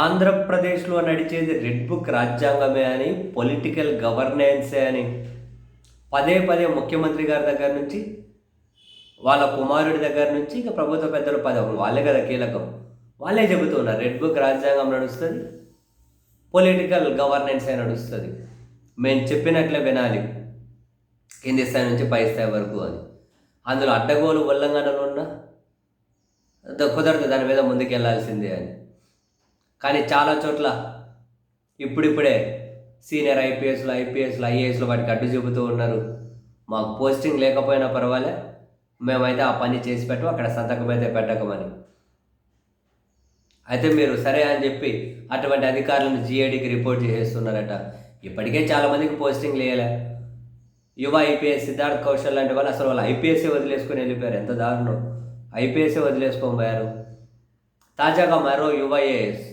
ఆంధ్రప్రదేశ్‌లో నడిచేది red book రాజ్యాంగమే అని, పొలిటికల్ గవర్నెన్సే అని పదే పదే ముఖ్యమంత్రి గారి దగ్గర నుంచి, వాళ్ళ కుమారుడి దగ్గర నుంచి ఇక ప్రభుత్వ పెద్దలు వాళ్ళే కదా కీలకం. వాళ్ళే చెబుతూ ఉన్నారు. రెడ్ బుక్ రాజ్యాంగం నడుస్తది. పొలిటికల్ గవర్నెన్సే నడుస్తది. మేము చెప్పినట్లే వినాలి. కింది స్థాయి నుంచి పై స్థాయి వరకు అని. అందులో అడ్డగోలు ఉల్లంఘనలున్నా కుదరదు, దాని మీద ముందుకెళ్లాల్సిందే అని. కానీ చాలా చోట్ల ఇప్పుడిప్పుడే సీనియర్ ఐపీఎస్లు, ఐఏఎస్లు వాటికి అడ్డు చెబుతూ ఉన్నారు. మాకు పోస్టింగ్ లేకపోయినా పర్వాలే, మేమైతే ఆ పని చేసి పెట్టము, అక్కడ సంతకం అయితే పెట్టకమని. అయితే మీరు సరే అని చెప్పి అటువంటి అధికారులను జీఏడీకి రిపోర్ట్ చేసేస్తున్నారట. ఇప్పటికే చాలామందికి పోస్టింగ్ లేయలే. యువ ఐపీఎస్ సిద్ధార్థ్ కౌశల్ లాంటి వాళ్ళు అసలు వాళ్ళు ఐపీఎస్ఏ వదిలేసుకొని వెళ్ళిపోయారు. ఎంత దారుణం! ఐపీఎస్ఏ వదిలేసుకొని పోయారు. తాజాగా మరో యువ ఐఏఎస్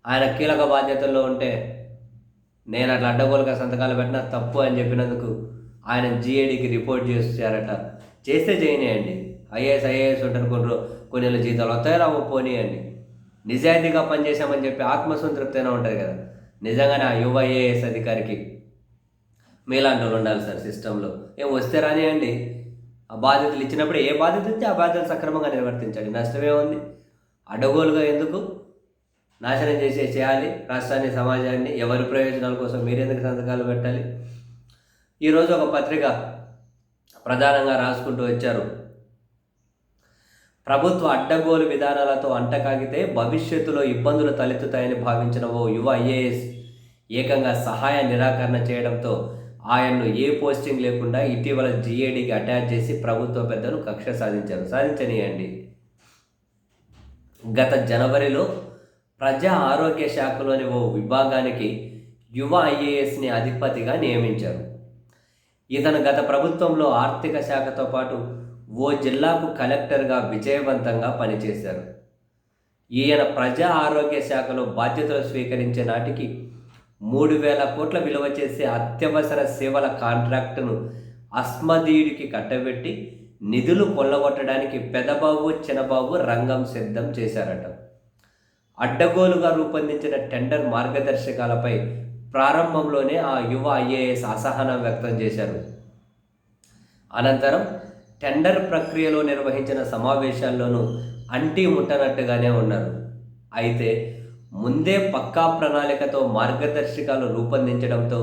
ఆయన కీలక బాధ్యతల్లో ఉంటే నేను అట్లా అడ్డగోలుగా సంతకాలు పెట్టినా తప్పు అని చెప్పినందుకు ఆయన జీఏడీకి రిపోర్ట్ చేస్తారట. చేస్తే చేయనియండి. ఐఏఎస్ ఉంటారు, కొన్ని నెలల జీతాలు వస్తాయి రావు, పోనీయండి. నిజాయితీగా పనిచేసామని చెప్పి ఆత్మసంతృప్తి అయినా ఉంటుంది కదా. నిజంగానే ఆ యువ ఐఏఎస్ అధికారికి మీలాంటి వాళ్ళు ఉండాలి సార్ సిస్టంలో. ఏం వస్తే రానియండి. ఆ బాధ్యతలు ఇచ్చినప్పుడు ఏ బాధ్యత ఇస్తే ఆ బాధ్యతలు సక్రమంగా నిర్వర్తించండి. నష్టమే ఉంది. అడ్డగోలుగా ఎందుకు నాశనం చేయాలి రాష్ట్రాన్ని, సమాజాన్ని? ఎవరి ప్రయోజనాల కోసం మీరెందుకు సంతకాలు పెట్టాలి? ఈరోజు ఒక పత్రిక ప్రధానంగా రాసుకుంటూ వచ్చారు. ప్రభుత్వ అడ్డగోలు విధానాలతో అంటకాగితే భవిష్యత్తులో ఇబ్బందులు తలెత్తుతాయని భావించిన ఓ యువ ఐఏఎస్ ఏకంగా సహాయ నిరాకరణ చేయడంతో ఆయన్ను ఏ పోస్టింగ్ లేకుండా ఇటీవల జీఏడీకి అటాచ్ చేసి ప్రభుత్వ పెద్దలు కక్ష సాధించనియండి. గత జనవరిలో ప్రజా ఆరోగ్య శాఖలోని ఓ విభాగానికి యువ ఐఏఎస్ని అధిపతిగా నియమించారు. ఇతను గత ప్రభుత్వంలో ఆర్థిక శాఖతో పాటు ఓ జిల్లాకు కలెక్టర్గా విజయవంతంగా పనిచేశారు. ఈయన ప్రజా ఆరోగ్య శాఖలో బాధ్యతలు స్వీకరించే నాటికి 3,000 కోట్ల విలువ చేసే అత్యవసర సేవల కాంట్రాక్టును అస్మదీయుడికి కట్టబెట్టి నిధులు కొల్లగొట్టడానికి పెదబాబు చిన్నబాబు రంగం సిద్ధం చేశారట. అడ్డగోలుగా రూపొందించిన టెండర్ మార్గదర్శకాలపై ప్రారంభంలోనే ఆ యువ ఐఏఎస్ అసహనం వ్యక్తం చేశారు. అనంతరం టెండర్ ప్రక్రియలో నిర్వహించిన సమావేశాల్లోనూ అంటీ ముట్టనట్టుగానే ఉన్నారు. అయితే ముందే పక్కా ప్రణాళికతో మార్గదర్శకాలు రూపొందించడంతో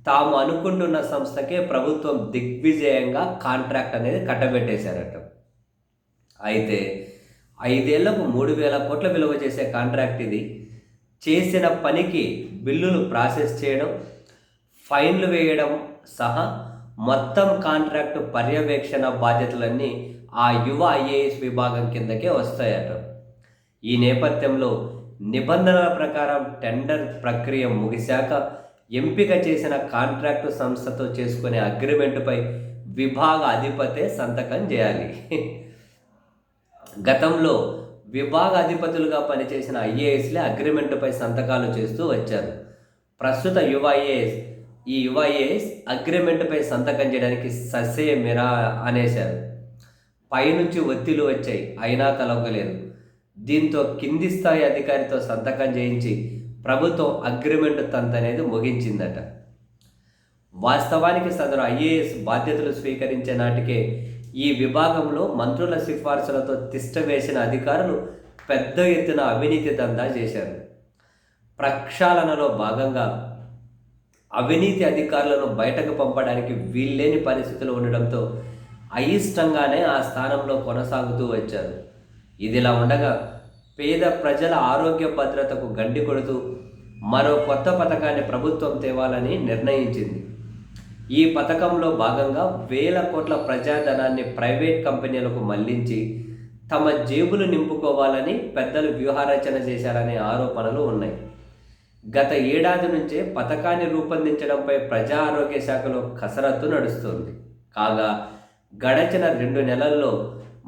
తాము అనుకుంటున్న సంస్థకే ప్రభుత్వం దిగ్విజయంగా కాంట్రాక్ట్ అనేది కట్టబెట్టేశారట. అయితే 5 ఏళ్లకు 3,000 కోట్ల విలువ చేసే కాంట్రాక్ట్ ఇది. చేసిన పనికి బిల్లులు ప్రాసెస్ చేయడం, ఫైన్లు వేయడం సహా మొత్తం కాంట్రాక్టు పర్యవేక్షణ బాధ్యతలన్నీ ఆ యువ ఐఏఎస్ విభాగం కిందకే వస్తాయట. ఈ నేపథ్యంలో నిబంధనల ప్రకారం టెండర్ ప్రక్రియ ముగిశాక ఎంపిక చేసిన కాంట్రాక్టు సంస్థతో చేసుకునే అగ్రిమెంటుపై విభాగ అధిపతే సంతకం చేయాలి. గతంలో విభాగ అధిపతులుగా పనిచేసిన ఐఏఎస్లే అగ్రిమెంటుపై సంతకాలు చేస్తూ వచ్చారు. ప్రస్తుత ఈ యువ ఐఏఎస్ అగ్రిమెంటుపై సంతకం చేయడానికి మిరా అనేశారు. పైనుంచి ఒత్తిళ్లు వచ్చాయి, అయినా తలొగ్గలేదు. దీంతో కింది స్థాయి అధికారితో సంతకం చేయించి ప్రభుత్వం అగ్రిమెంటు తంతనేది ముగించిందట. వాస్తవానికి సదరు ఐఏఎస్ బాధ్యతలు స్వీకరించే నాటికే ఈ విభాగంలో మంత్రుల సిఫార్సులతో తిష్టవేసిన అధికారులు పెద్ద ఎత్తున అవినీతి దందా చేశారు. ప్రక్షాళనలో భాగంగా అవినీతి అధికారులను బయటకు పంపడానికి వీల్లేని పరిస్థితులు ఉండడంతో అయిష్టంగానే ఆ స్థానంలో కొనసాగుతూ వచ్చారు. ఇదిలా ఉండగా పేద ప్రజల ఆరోగ్య భద్రతకు గండి కొడుతూ మరో కొత్త పథకాన్ని ప్రభుత్వం తేవాలని నిర్ణయించింది. ఈ పథకంలో భాగంగా 1,000 కోట్ల ప్రజాధనాన్ని ప్రైవేట్ కంపెనీలకు మళ్లించి తమ జేబులు నింపుకోవాలని పెద్దలు వ్యూహరచన చేశారనే ఆరోపణలు ఉన్నాయి. గత ఏడాది నుంచే పథకాన్ని రూపొందించడంపై ప్రజా ఆరోగ్య శాఖలో కసరత్తు నడుస్తోంది. కాగా గడచిన 2 నెలల్లో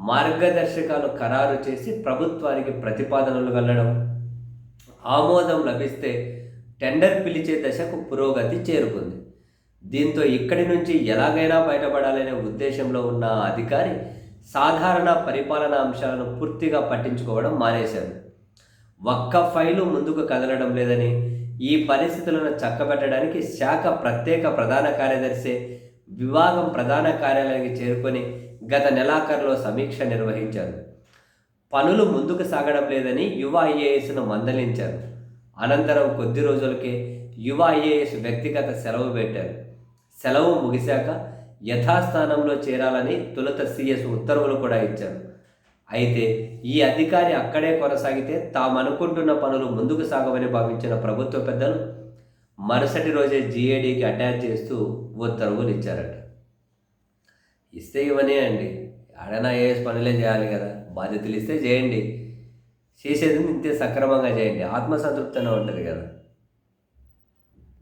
మార్గదర్శకాలు ఖరారు చేసి ప్రభుత్వానికి ప్రతిపాదనలు వెళ్ళడం, ఆమోదం లభిస్తే టెండర్ పిలిచే దశకు పురోగతి చేరుకుంది. దీంతో ఇక్కడి నుంచి ఎలాగైనా బయటపడాలనే ఉద్దేశంలో ఉన్న అధికారి సాధారణ పరిపాలనా అంశాలను పూర్తిగా పట్టించుకోవడం మానేశారు. ఒక్క ఫైలు ముందుకు కదలడం లేదని, ఈ పరిస్థితులను చక్కబెట్టడానికి శాఖ ప్రత్యేక ప్రధాన కార్యదర్శి విభాగం ప్రధాన కార్యాలయానికి చేరుకొని గత నెలాఖరులో సమీక్ష నిర్వహించారు. పనులు ముందుకు సాగడం లేదని యువ ఐఏఎస్ను మందలించారు. అనంతరం కొద్ది రోజులకే యువ ఐఏఎస్ వ్యక్తిగత సెలవు పెట్టారు. సెలవు ముగిశాక యథాస్థానంలో చేరాలని తొలుత సీఎస్ ఉత్తర్వులు కూడా ఇచ్చారు. అయితే ఈ అధికారి అక్కడే కొనసాగితే తామనుకుంటున్న పనులు ముందుకు సాగవని భావించిన ప్రభుత్వ పెద్దలు మరుసటి రోజే జీఏడీకి అటాచ్ చేస్తూ ఉత్తర్వులు ఇచ్చారట. ఇస్తే ఇవనే అండి, ఆడైనా ఐఏఎస్ పనులే చేయాలి కదా, బాధ్యతలు ఇస్తే చేయండి, చేసేది ఇంతే సక్రమంగా చేయండి, ఆత్మసంతృప్తినే ఉంటుంది కదా.